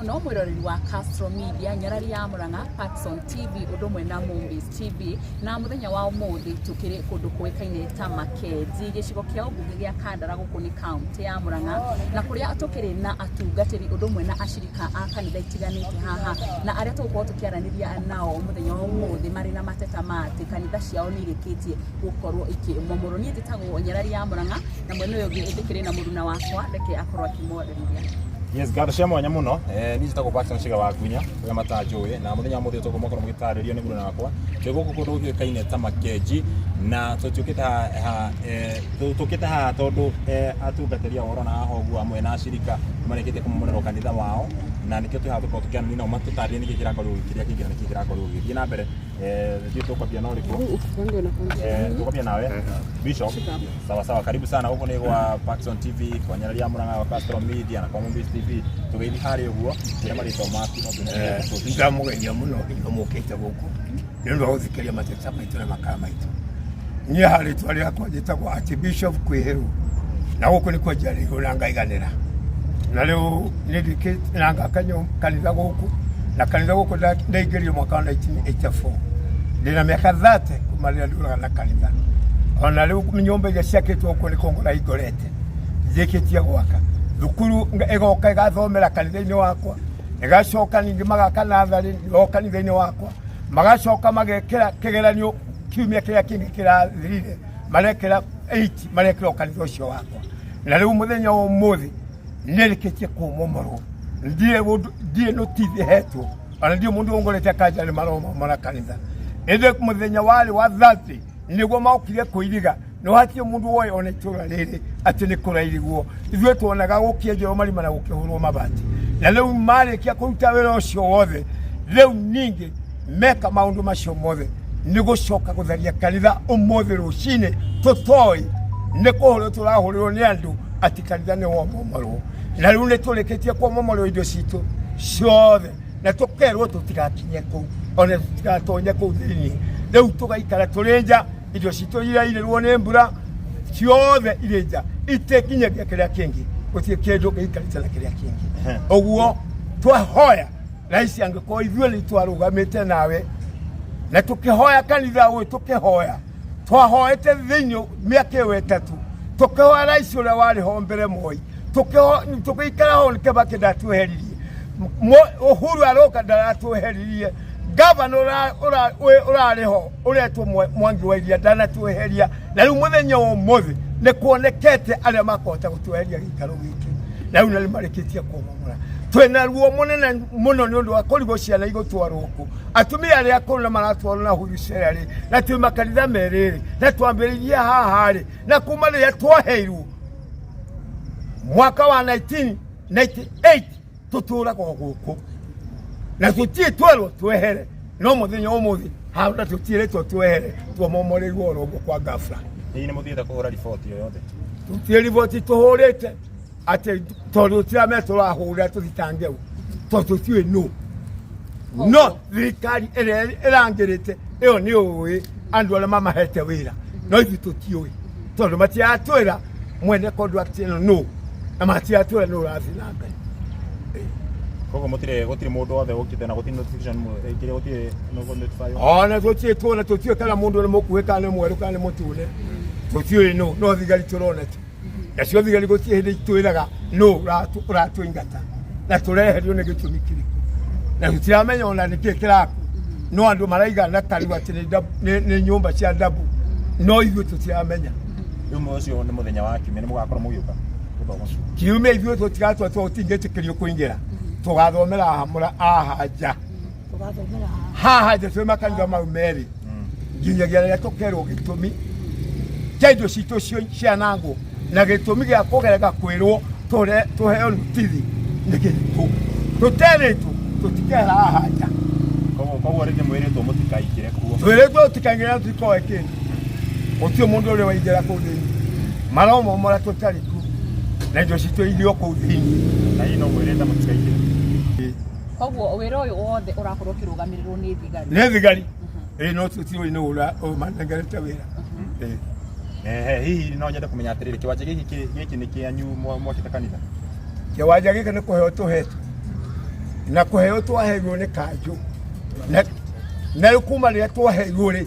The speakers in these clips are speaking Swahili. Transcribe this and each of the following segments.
muno mwiroreri wa Castro Media nyarari ya Murang'a Paxson TV udomwe na Movies TV na muthenya wa umuthi tukiri kundu kuikaine ta Makenzi gicigo kia ubunge gia Kandara gukuni county ya Murang'a na kuria tukiri na atungatiri udomwe na ashirika a kanitha itiganite haha na aria tugukorwo tukiaraniria nao muthenya wa umuthi mari na mateta mati kanitha ciao ni irikitie gukorwo ikimomoro ni nditagwo nyarari ya Murang'a na mwene uyu ngithikire na muruna wakwa reke akorwo akimwariria. Yes, gatho mwanya muno ni njitagwo Paxson Shiga wa Gunya kwa matanjũĩ na muthenya muthi tugukorwo mugitaririo ni muruna wakwa twiguku kundu gikaine ta Makenzi na tukita ha tondu atungatĩria oro na hogu amwe na ashirika marekete kumomorera kanitha wao na nikio twi hatu tukiana ni no matutaririe ni gikira korwo kiria kingira ni kikira korwo githie na mbere thie tukopia no riko tukopia nawe Bishop sawa karibu sana huko ni kwa Paxson TV kwa nyarari ya Murang'a wa Castro Media na kwa Movies TV tugethi hari uguo kira mari to mati no tunga mugenya muno mukite guku ndio guthikiria mateta maitu na makama maitu ni hari twari akwa jitagwo Archbishop Kwiheru na guku ni kwa jari gona ngaiganira na leo nidike nanga kanyo kanitha guku na kanitha guku ndaigirio mwaka wa 1984 ndina miaka 30 kumalia ndura na kanitha ona leo nyomba ya ciakitwo ku ni kongora igorete njikitie gwaka thukuru egoka igathomera kanitha-ini wakwa igacoka ningi magaka nathari kanitha-ini wakwa magacoka magekira kigeranio kiumia kiria kingi kirathirire marekira 8 marekira kanitha ucio wakwa na leo muthenya wa umuthi nirikitie kumomoro ndie no TV hetu ana ndio mundu ongolete kaja ni maroma mara kanitha ende muthenya wale wa 30 niguo maukire kuiriga no hatio mundu woy ona itura riri ati ni kurairiguo ithwe tuonaga gukienjero marima na gukihurwo mabati na leo mari kia kuruta wera ucio wothe leo ningi meka maundu macio mothe nigucoka gutharia kanitha umuthi rucine tutoi nikuhurwo turahurirwo ni andu ati kanitha ni wo momoro na riu ni tureketie kwa momoro indo citu ciothe na tukerwo tutigakinye ku ona tutigatonye ku thiini riu tugaikara turinja indo citu irairwo ni mbura ciothe irinja itekinyagia kiria kingi gutie kindu giikarite na kiria kingi oguo twahoya raisi angiko ithwe ni twarugamite nawe na tukihoya kanitha we tukihoya twahoete thiini miaka 3 tukihoya raisi ule wari ho mbere moi tukikara ho nikebake ndatuheririe Uhuru aroka ndatuheririe governor urariho uretwo Mwangi wa Iria ndanatuheria na riu muthenya wa umuthi ni kuonekete aria makota gutuheria gikaro giki na riu nari mareketie kumomora twena ruo munene muno ni undu wa kurigo ciana igutwarwo ku atumia aria akuru maratwarwo na huru cerari na twi makanitha meriri na twambiriria haha ri na kuma ria twaheirwo mwaka wa 1998 tutura guku na tutie twero twehere no muthenya umuthi hauna tutire twehere twomomoreirwo rogo kwa gafra ni muthiete kuhura report yoyothe tutie report tuhurite ati tondu tirame turahura tuthitangeu tutue no thirikari irangirite iyo ni uwi andu ala mama hete wira no ithi tutiui tondu matiatwira mwene contract no na matiatwira no rathinanga koko gutire mundu othe ukite na gutire notification ikire gutire no notify ona tutie tuona tutie kana mundu ni mukuweka ni mweru kana mutune tutie no thigari turona ti ya cio thigari gutie hindi twiraga no ratu ingata na tureherio ni gitumi kiriku na tutiramenya ona ni kiraku no andu maraiga na kariwa tini ni nyumba cia dabu no ithu tutiramenya umo cio ni muthenya wa kiumia ni mugakorwo mugiuka kiumia ithu tutigatwa tutingetikirio kuingira tugathomera hamura ahaja hahaja twe makanitha mau meri nginyagia ria tukerwo gitumi kaindo citu cianangu na gitumi gia kugereka kwirwo tuheo nutithi nikitu tuteretu tutikera ahaja koguo rĩngĩ mwĩrĩtwo mũtikaingĩre kuo twĩrĩtwo tikaingĩra tutikoe kĩndũ gũtirĩ mũndũ ũrĩa waingĩra kũu thĩinĩ maromo mara tũtarĩ ku na indo citũ irio kũu thĩinĩ na hii no mwĩrĩte mũtikaingĩre koguo wĩra ũyũ wothe ũrakorwo ũkĩrũgamĩrĩrwo nĩ thigari nĩ thigari no tũtirĩ no ũmanengerete wĩra hihi no nyende kũmenya atĩrĩrĩ kĩwanja gĩkĩ nĩ kĩanyu mwakĩte kanitha kĩwanja gĩkĩ nĩ kũheo tũhetwo na kuheo twaheirwo nĩ kanjũ na rĩu kuma rĩrĩa twaheirwo rĩ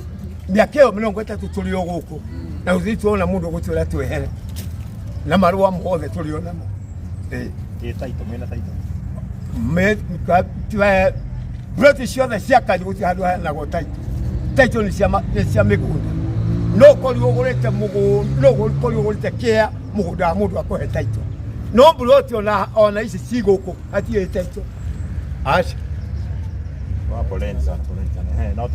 mĩaka ĩyo 30 tũrĩ o gũkũ na gũtirĩ tuona mũndũ gũtwĩra twehere na marũa mothe tũrĩ o namo taito mwena taito Broti ciothe cia kanjũ gũtirĩ handũ heanagwo taito nĩ cia mĩgũnda no kori ũgũrĩte kĩea mũgũnda wa mũndũ akũhe taito no broti ona ici cigũkũ hatirĩ taito aca poleni sana no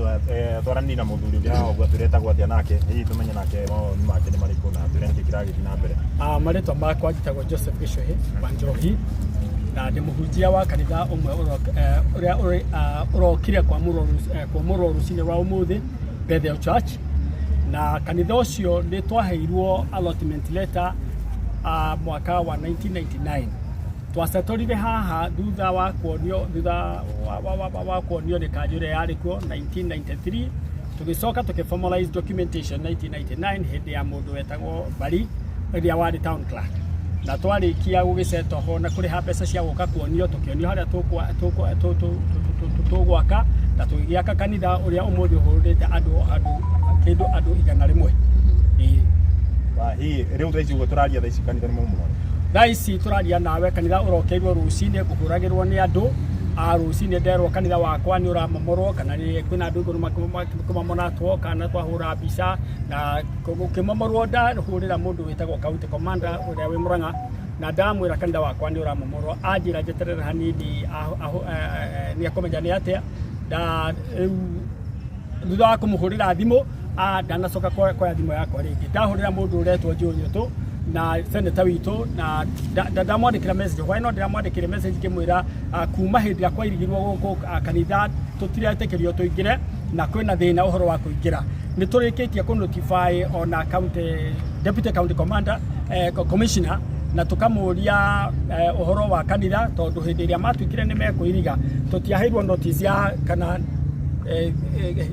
twarani na mũthuri ũrĩa ũguo tũretagwo atĩa nake hihi tũmenye nake maoni make nĩ marĩkũ na tũrĩa nĩkĩ kĩragĩthiĩ na mbere. Marĩtwa makwa njĩtagwo Joseph Gĩcũhĩ wa Njohi na ndĩ mũhunjia wa kanitha ũmwe ũrĩa ũrokire kwamũrwo rũcinĩ rwa ũmũthĩ Bethel Church, na kanitha ũcio nĩ twaheirwo allotment letter mwaka wa 1999. Twacetorire haha thutha wa kuonio nĩ kanjũ ĩrĩa yarĩ kuo 1993, tũgĩcoka tũkĩformalize documentation 1999 hĩndĩ ya mũndũ wetagwo Bari ũrĩa warĩ town clerk, na twarĩkia gũgĩcetwo ho na kũrĩha mbeca cia gũka kuonio tũkĩonio harĩa tũgwaka na tũgĩaka kanitha ũrĩa ũmũthĩ ũhũrĩte andũ 100. Hihi rĩu thaa ici ũguo tũraria thaa ici kanitha nĩ maumũra thaa ici tũraria nawe kanitha ũrokeirwo rũcinĩ kũhũragĩrwo nĩ andũ rũcinĩ nderwo kanitha wakwa nĩ ũramomorwo kana kwĩna andũ igũrũ makĩmamona kana twahũra mbica na gũkĩmomorwo ndahũrĩra mũndũ wĩtagwo county commander ũrĩa wĩ Mũrang'a na ndamwĩra kanitha wakwa nĩ ũramomorwo anjĩra njeterere hanini nĩ akũmenya nĩ atĩa rĩu thutha wa kũmũhũrĩra thimũ ndanacoka kuoya thimũ yakwa rĩngĩ ndahũrĩra mũndũ ũretwo Njũnyũtũ na senator witũ na ndamwandĩkĩra message hwaĩ no ndĩramwandĩkĩra message ngĩmwĩra kuma hĩndĩ ĩrĩa kwairigirwo gũkũ kanitha tũtiretĩkĩrio tũingĩre na kwĩna thĩna ũhoro wa kũingĩra. Nĩ tũrĩkĩtie kũ notify ona deputy county commander commissioner na tũkamũria ũhoro wa kanitha tondũ hĩndĩ ĩrĩa matuĩkire nĩ mekũiriga tũtiaheirwo notice ya kana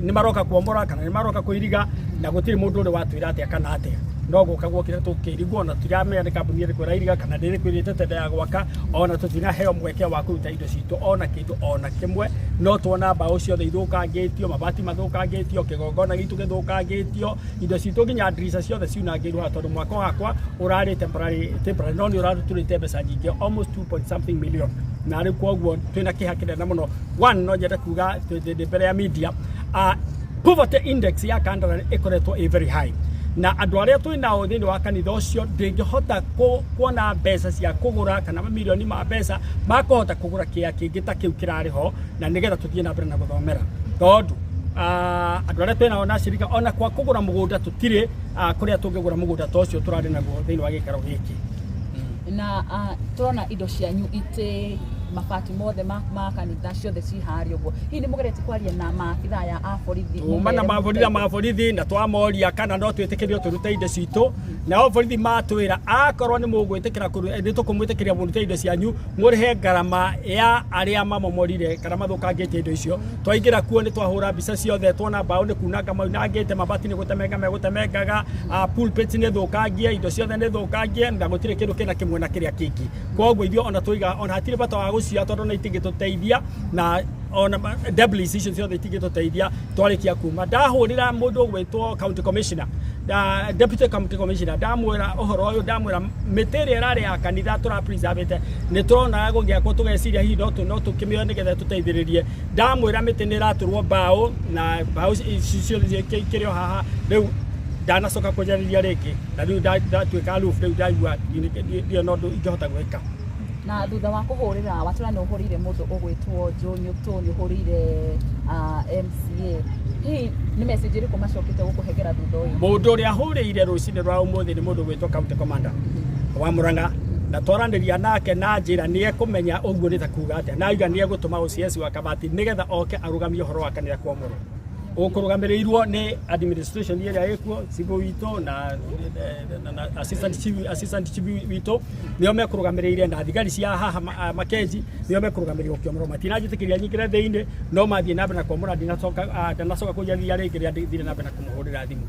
nĩ maroka kuomora kana nĩ maroka kũiriga na gũtirĩ mũndũ ũrĩ watwĩra atĩa kana atĩa no gũka gwokire tũkĩrigwo na tũramenya nĩ kambuni ĩrĩkũ ĩrairiga kana nĩ ĩrĩkũ ĩrĩte tenda ya gwaka ona tũtinaheo mweke wa kũruta indo citũ ona kĩndũ ona kĩmwe no tuona mbaũ ciothe ithũkangĩtio mabati mathũkangĩtio kĩgongona gitũ gĩthũkangĩtio indo citũ nginya ndirica ciothe ciunangĩirwo tondũ mwaka wakwa ũrarĩ temporary no nĩ ũratũrĩte mbeca nyingĩ almost 2 million na rĩu koguo twĩna kĩha kĩnene mũno. One no nyende kuga mbere ya media poverty index ya Kandara ĩkoretwo very high na andũ arĩa twĩ nao thĩinĩ wa kanitha ũcio ndĩngĩhota kuona mbeca cia kũgũra kana mamirioni ma mbeca makũhota kũgũra kĩya kĩngĩ ta kĩu kĩrarĩ ho na nĩgetha tũthiĩ na mbere na gũthomera tondũ andũ arĩa twĩ nao na cirika ona kwa kũgũra mũgũnda tũtirĩ kũrĩa tũngĩgũra mũgũnda ta ũcio tũrarĩ naguo thĩinĩ wa gĩikaro gĩkĩ na tũrona indo cianyu itĩ mabati mothe ma kanitha ciothe ciharĩ ũguo. Hihi nĩ mũgerete kwaria na maabithaa ya borithi? Tuma na maborithi na twamoria kana no twĩtĩkĩrio tũrute indo citũ na borithi matwĩra akorwo nĩ mũgwĩtĩkĩra nĩ tũkũmwĩtĩkĩria mũrute indo cianyu mũrĩhe ngarama ya arĩa mamomorire kana mathũkangĩtie indo icio. Twaingĩra kuo nĩ twahũra mbica ciothe tuona mbaũ nĩ kunanga maunangĩte mabati nĩ gũtemenga megũtemengaga pulpit nĩ thũkangie indo ciothe nĩ thũkangie na gũtirĩ kĩndũ kĩna kĩmwe na kĩrĩa kĩngĩ. Koguo ithuĩ ona tũiga ona hatirĩ bata wa cia tondũ nĩ itingĩtũteithia na ona deblis icio ciothe itingĩtũteithia twarĩkia kuma. Ndahũrĩra mũndũ gwĩtwo county commissioner deputy county commissioner ndamwĩra ũhoro ũyũ ndamwĩra mĩtĩ ĩrĩa ĩrarĩ ya kanitha tũrapreservĩte nĩ tũrona gũgĩakwo tũgeciria hihi no tũkĩmĩoya nĩgetha tũteithĩrĩrie. Ndamwĩra mĩtĩ nĩ ĩratũrwo mbaũ na mbaũ ciothe kĩrĩ o haha rĩu ndanacoka kũnjarĩria rĩngĩ na rĩu ndatuĩka aloof rĩu ndaigua ndio no ingĩhota gwĩka. Na thutha wa kũhũrĩra watũra nĩ ũhũrĩire mũndũ ũgwĩtwo Njũnyũtũ nĩ ũhũrĩire MCA hihi nĩ message ĩrĩkũ macokete gũkũhengera thutha ũyũ? Mũndũ ũrĩa ahũrĩire rũcinĩ rwa ũmũthĩ nĩ mũndũ ũgwĩtwo county commander wa Mũrang'a na twaranĩria nake na njĩra nĩ ekũmenya ũguo nĩ ta kuga atĩa na aiga nĩ egũtũma OCS wa Kabati nĩgetha oke arũgamie ũhoro wa kanitha kwamũrwo ũkũrũgamĩrĩirwo nĩ administration ĩrĩa ĩkuo civil witũ na assistant chief witũ nĩo mekũrũgamĩrĩire na thigari cia haha Makenji nĩo mekũrũgamĩrĩirwo kĩomoro matinanjĩtĩkĩria nyingĩre thĩinĩ no mathiĩ na mbere na kwamũra ndanacoka kũnjarĩria rĩngĩ rĩrĩa thire na mbere na kũmũhũrĩra thimũ.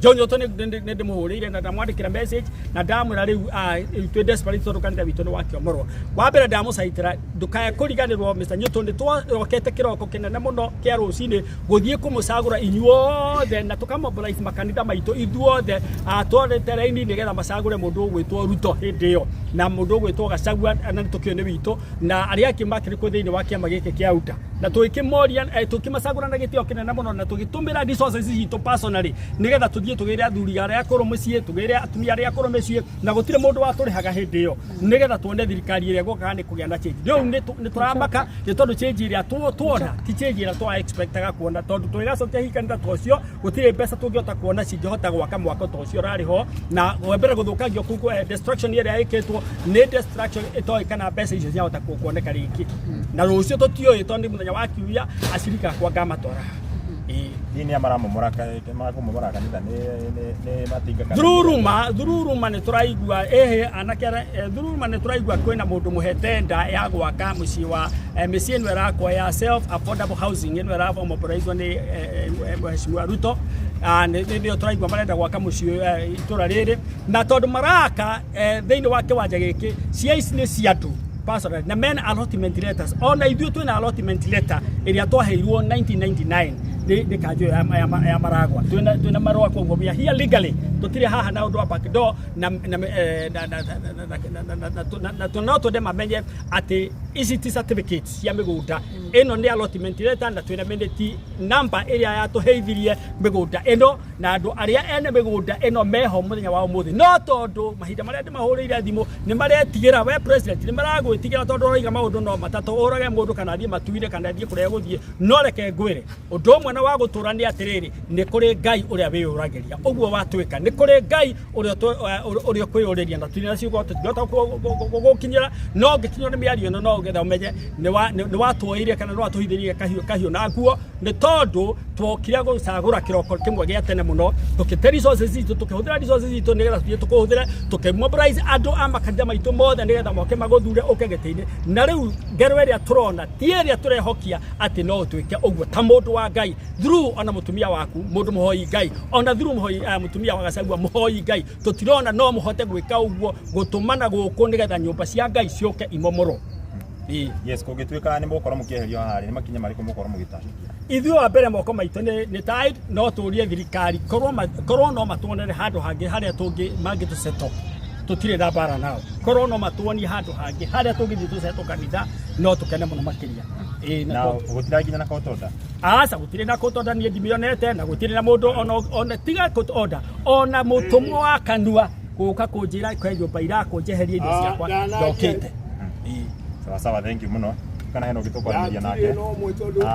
John Nyoto nä ndä må hå rä ire na ndamwandä kä ra message na ndamwä ra rä u twä desperate tondå kanitha witå nä wakiomorwo wa mbere ndamå caitä ra ndåkae kå riganä rwo Mr. Nyoto nä twarokete kä roko kä nene må no kä a rå cinä gå thiä kå må cagå ra inyuothe na tå kamobilize makanitha maitå ithuothe twarete raini nä getha macagå re må ndå å gwä two Ruto hä ndä ä yo na må ndå å gwä two Gachagua na nä tå kä o nä witå na arä angä makä rä kå thä inä wa kä ama gä kä kä a UTA na tå kä moria tå kä macagå ra na gä tä o kä nene må no na tå gä tå mä ra resources citå personally nä getha tå thiä tå gä re athuri arä a kå rå må ciä tå gä re atumia arä a kå rå mä ciä na gå tirä må ndå wa tå rä haga hä ndä ä yo nä getha tuone thirikari ä rä a gokaga nä kå gä a na change rä u nä tå ramaka nä tondå change ä rä a tuona ti change ä rä a twa expectaga kuona tondå tå gä gacokia hikanitha ta å cio gå tirä mbeca tå ngä hota kuona cingä hota gwaka mwako ta å cio å rarä ho na mbere gå thå kangio kå destruction ä rä a ä kä two nä destruction ä toä kana mbeca icio ciahota kuoneka rä ngä na rå cio tå tiå tondå må thenya wa kiumia acirika akwa ngamatwara ini amaramomora kanitha nä matinga thururuma nä tå raigua anake thururuma nä tå raigua kwä na må ndå må hete nda ya gwaka må ciä wa mä ciä ä no ĩrakwo ya self affordable housing ä no ĩramoboraithwo nä Mheshimiwa Ruto nä tå raigua marenda gwaka må ciä itå ra rä rä na tondå maraka thä inä wa kä wanja gä kä cia ici nä cia andå personally na men allotment letters ona ithuĩ twĩ na allotment letter ĩrĩa twaheirwo 1999 nĩ kanjũ ya Maragwa twĩ na marũa koguo we are here legally tũtirĩ haha na ũndũ wa backdoor na no twende mamenye atĩ ici ti certificates cia mĩgũnda ĩno nĩ allotment letter na twĩ na minute number ĩrĩa yatũheithirie mĩgũnda ĩno na andũ arĩa ene mĩgũnda ĩno meho mũthenya wa ũmũthĩ no tondũ mahinda marĩa ndĩmahũrĩire thimũ nĩ maretigĩra we president nĩ maragwĩtigĩra tondũ ũroiga maũndũ no matatũ ũrage mũndũ kana thiĩ matuire kana thiĩ kũrĩa gũthiĩ no reke ngwĩre ũndũ ũmwe na wa gũtũra nĩ atĩrĩrĩ nĩ kũrĩ Ngai ũrĩa wĩyũragĩria ũguo watwĩka nĩ kũrĩ Ngai ũrĩa kwĩyũrĩria na twĩna ciugo tũtingĩhota gũkinyĩra no ngĩkinywo nĩ mĩario ĩno no getha ũmenye nĩ watwoire kana nĩ watũhithĩrie kahiũ na nguo nĩ tondũ twokire gũcagũra kĩroko kĩmwe gĩa tene mũno tũkĩte resources citũ tũkĩhũthĩra resources citũ nĩgetha tũthiĩ tũkũhũthĩre tũkĩmobilize andũ a makanitha maitũ mothe nĩgetha moke magũthure ũke gĩtĩ-inĩ na rĩu ngero ĩrĩa tũrona ti ĩrĩa tũrehokia atĩ no ũtwĩke ũguo ta mũndũ wa Ngai through ona mũtumia waku mũndũ mũhoi Ngai ona through mũtumia wa Gachagua mũhoi Ngai tũtirona no mũhote gwĩka ũguo gũtũmana gũkũ nĩgetha nyũmba cia Ngai ciũke imomorwo. Yes, kå gä tuä ka nä må korwo må kä eherio harä nä makinya marä kå må korwo må gä tacåkia ithuĩ wa mbere moko maitũ nĩ tide no tũrie thirikari korwo no matwonere handũ hangĩ harĩa mangĩ tũ settle tũtirĩ na mbara nao korwo no matwonie handũ hangĩ harĩa tũngĩthiĩ tũ settle kanitha no tũkene mũno makĩria na gũtirĩ nginya na court order aca gũtirĩ na court order niĩ ndimĩonete na gũtirĩ na mũndũ ona tiga court order ona mũtũmwo wa kanua gũka kũnjĩra kwĩ nyũmba irakwo njeherie indo ciakwa ndokĩte. Sawa, thank you muno kana heno gitå kwaranĩria nake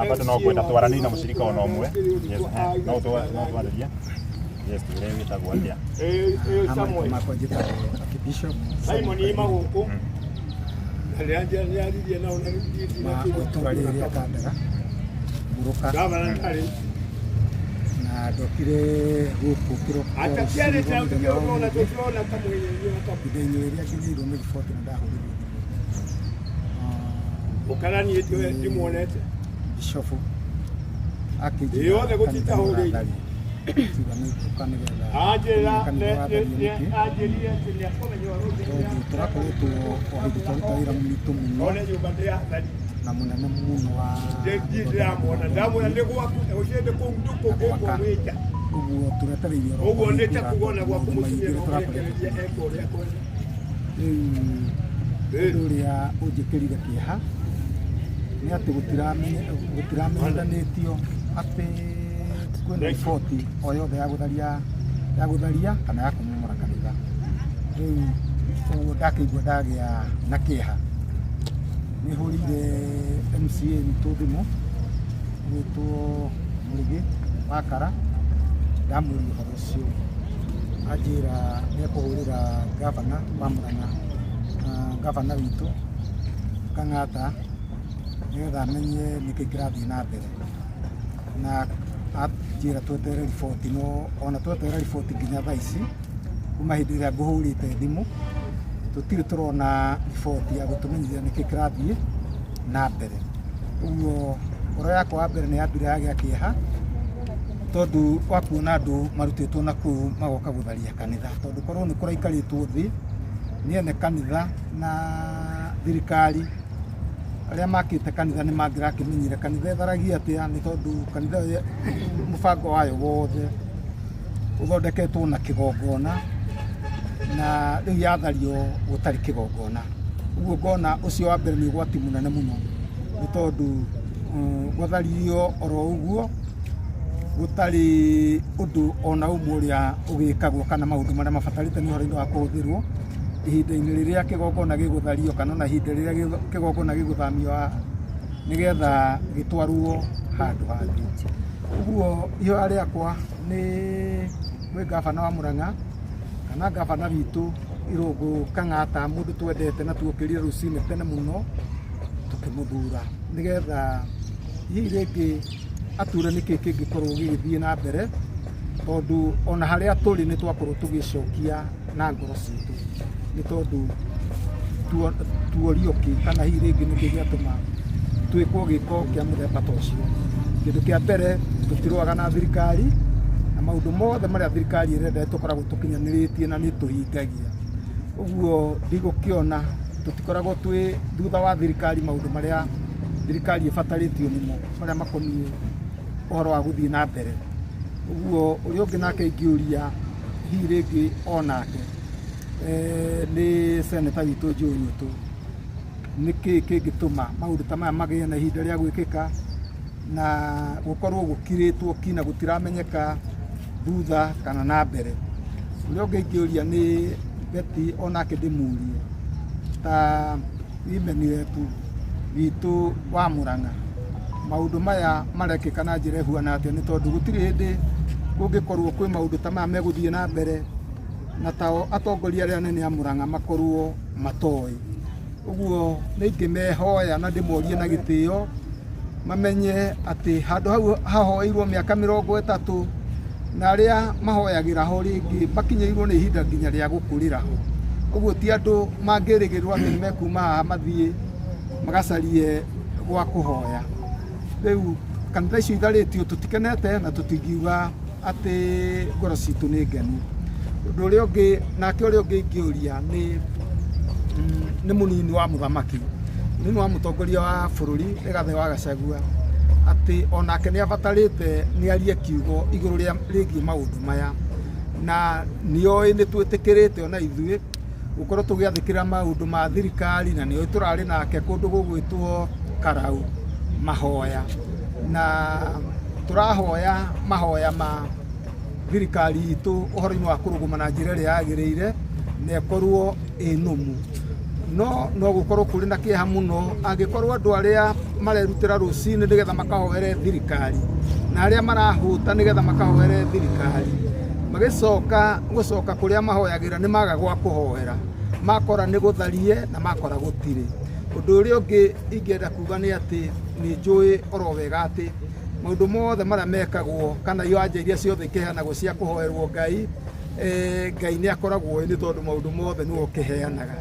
bado no kwenda twaranĩrie na mũcirika ona ũmwe yes no twarĩria yes tũrĩa wĩtagwo atĩa Bishop Simon Magũkũ nĩaririe nao na itũra rĩrĩ rĩa Kandara Muruka na ndokire gũkũ kĩroko ithenya rĩrĩa nginyĩirwo nĩ riboti na ndahũrĩrwo ukaranie tio ndimuonete Bishop akijia gutita huri ajira ajiria tinia komenyo turakoretwo ohigitwarutawira mwitu muno na munene muno wa ndamwona nĩ gwaku ũciende kũndũkũ gũkũ wĩja ũguo turetereire ũguo nĩte kuona gwaku mũtumia ũrĩa ũrĩa ũnjĩkĩrire kĩeha nĩ atĩ gũtiramenyanĩtio atĩ kwĩna riboti o yothe ya gũtharia kana ya kũmomora kanitha. Rĩu ũguo ndakĩigua ndagĩa na kĩeha nĩ hũrĩire MCA witũ thimũ gwĩtwo Mũrĩgĩ wa Kara ndamwĩria ũhoro ũcio anjĩra nĩekũhũrĩra gavana wa Mũrang'a gavana witũ Kang'ata nĩgetha amenye nĩkĩ kĩrathiĩ na mbere na anjĩra twetere riboti no ona twetere riboti nginya thaa ici kuma hĩndĩ ĩrĩa ngũhũrĩte thimũ tũtirĩ tũrona riboti ya gũtũmenyithia nĩkĩ kĩrathiĩ na mbere. Ũguo ngoro yakwa wa mbere nĩ yambire yagĩa kĩeha tondu wa kuona andu marutitwo na kuu magoka gutharia kanitha tondu korwo ni kuraikaritwo thi ni ene kanitha na thirikari aria makite kanitha ni mangirakimenyire kanitha etharagia atia ni tondu kanitha mubango wayo wothe uthondeketwo na kigongona na riu yathario gutari kigongona uguo ngona ucio wa mbere ni ugwati munene muno ni tondu gwatharirio oro uguo gutari undu ona umwe uria ugikagwo kana maundu maria mabatarite ni horo-ini wa kuhuthirwo ihinda-ini riria kigongona giguthario kana na ihinda riria kigongona giguthamio nigetha gitwarwo handu hangi uguo ihoya riakwa ni gwi gavana wa Murang'a kana gavana witu Irungu Kang'ata mundu twendete na tuokirire rucini tene muno tukimuthura nigetha hihi ringi ature niki kingikorwo gigithie na mbere tondu ona haria turi ni twakorwo tugicokia na ngoro citu ni tondu tuorioki kana hihi ringi niki giatuma twikwo giko kia muthemba ta ucio kindu kia mbere tutirwaga na thirikari na maundu mothe maria thirikari irenda tukoragwo tukinyanirie na ni tuhingagia uguo ndigukiona tutikoragwo twi thutha wa thirikari maundu maria thirikari ibataritio nimo maria makonie uhoro wa guthii na mbere uguo uri ungi nake ingiuria hihi ringi onake ni seneta witu Njuritu niki kingituma maundu ta maya magie na ihinda ria gwikika na gukorwo gukiritwo kina gutiramenyeka thutha kana na mbere uri ungi ingiuria ni Betty onake ndimurie ta imeni wetu witu wa Murang'a maundu maya marekika na njira ihuana atia ni tondu gutiri hindi kungikorwo kwi maundu ta maya meguthie na mbere na tao atongoria aria nene a Murang'a makorwo matoi uguo ningimehoya na ndimorie na gitio mamenye ati handu hau hahoirwo miaka 30 na aria mahoyagira ho ringi makinyirirwo ni ihinda nginya ria gukurira ho uguo ti andu mangirigirwo ati nimekuma haha mathie magacarie gwa kuhoya riu kanitha icio itharitio tutikenete na tutingiuga ati ngoro citu ni ngenu undu uria ungi nake uria ungi ingiuria ni munini wa muthamaki ni wa mutongoria wa bururi Rigathi wa Gachagua ati onake ni abatarite ni arie kiugo iguru ria rigi maundu maya na nioi ni twitikirite ona ithui gukorwo tugiathikira maundu ma thirikari na nioi turari nake kundu gugwitwo Karau mahoya na turahoya mahoya ma thirikari itu uhoro-ini wa kuruguma na njira ria yagiriire na ikorwo inumu no gukorwo kuri na kieha muno angikorwo andu aria marerutira rucini nigetha makahoere thirikari na aria marahuta nigetha makahoere thirikari gucoka kuria mahoyagira ni maga gwa kuhoera makora ni gutharie na makora gutire undu uria ungi ingienda kuga ni ati ni njui oro wega ati maundu mothe maria mekagwo kana iyo anja iria ciothe ikiheanagwo cia kuhoerwo Ngai Ngai ni akoragwo ni tondu maundu mothe ni ukiheanaga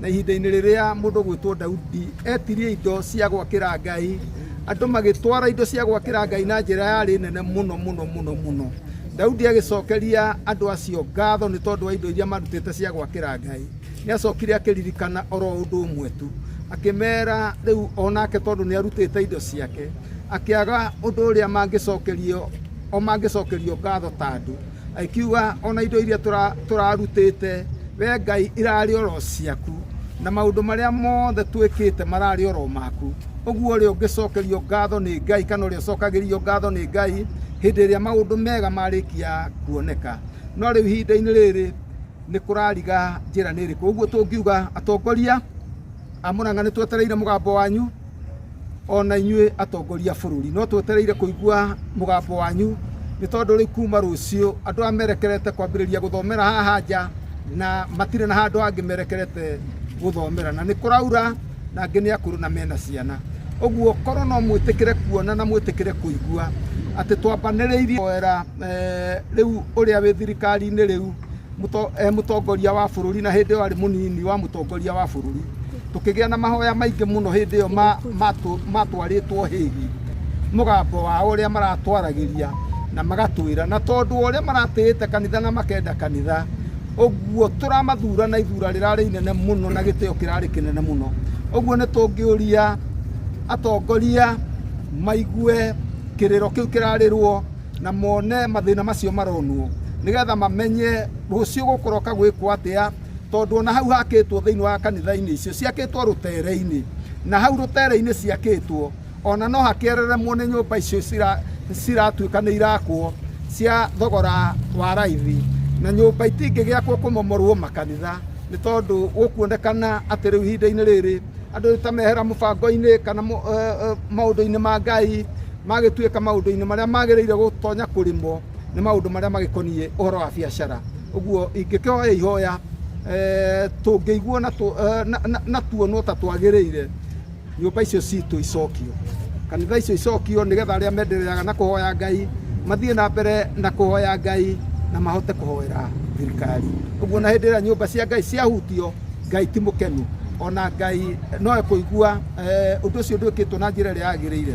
na ihinda-ini riria mundu gwitwo Daudi etirie indo cia gwakira Ngai andu magitwara indo cia gwakira Ngai na njira yari nene muno Daudi agicokeria andu acio ngatho ni tondu wa indo iria marutite cia gwakira Ngai ni acokire akiririkana oro undu umwe tu akimera riu onake tondu ni arutite indo ciake akiaga undu uria mangicokerio ngatho tandu akiuga ona indo iria turarutite we Ngai irari oro ciaku na maundu maria mothe twikite marari oro maku uguo ri ungicokerio ngatho ni Ngai kana ri ucokagirio ngatho ni Ngai hindi ria maundu mega marikia kuoneka no riu ihinda-ini riri ni kurariga njira ni riku uguo tungiuga atongoria a Murang'a ni twetereire mugambo wanyu ona inyue atongoria bururi no twetereire kuigua mugambo wanyu ni tondu ri kuma rucio andu amerekerete kwambiriria guthomera haha nja na matire na handu hangi merekerete guthomera na ni kuraura na ngi ni akuru na mena ciana uguo korwo no mwitikire kuona na mwitikire kuigua ati twambaniriirie era riu uria wi thirikari-ini riu mutongoria wa bururi na hindi wari munini wa mutongoria wa bururi tukigia na mahoya maingi muno hindi yo matwaritwo higi mugambo wa uria maratwaragiria na magatwira na tondu uria maratĩĩte kanitha na makenda kanitha uguo turamathura na ithura rirarĩ inene muno na gĩtĩo kĩrarĩ kĩnene muno uguo nĩ tũngĩũria atongoria maigue kĩrĩro kĩu kĩrarĩrwo na mone mathĩna macio maronwo nigetha mamenye rũciũ gũkoroka gwĩkwo atĩa tondu ona hau hakĩtwo thĩinĩ wa kanitha-inĩ icio ciakĩtwo rũtere-inĩ na hau rũtere-inĩ ciakĩtwo ona no hakĩereremwo nĩ nyũmba icio ciratuĩka nĩ irakwo cia thogora wa raithi na nyũmba itingĩgĩakwo kũmomorwo makanitha nĩ tondũ gũkuonekana atĩ rĩu ihinda-inĩ rĩrĩ andũ tamehera mũbango-inĩ kana maũndũ-inĩ ma Ngai magĩtuĩka maũndũ-inĩ marĩa magĩrĩire gũtonya kũrĩmwo nĩ maũndũ marĩa magĩkoniĩ ũhoro wa biacara ũguo ingĩkĩhoya ihoya tũngĩiguo na tuonwo ta twagĩrĩire nyũmba icio citũ icokio kanitha icio icokio nĩgetha arĩa mendereaga na kũhoya Ngai mathiĩ na mbere na kũhoya Ngai na mahote kũhoera thirikari ũguo na hĩndĩ ĩrĩa nyũmba cia Ngai ciahutio Ngai ti mũkenu ona Ngai no ekũigua ũndũ ũcio ndwĩkĩtwo na njĩra ĩrĩa yagĩrĩire.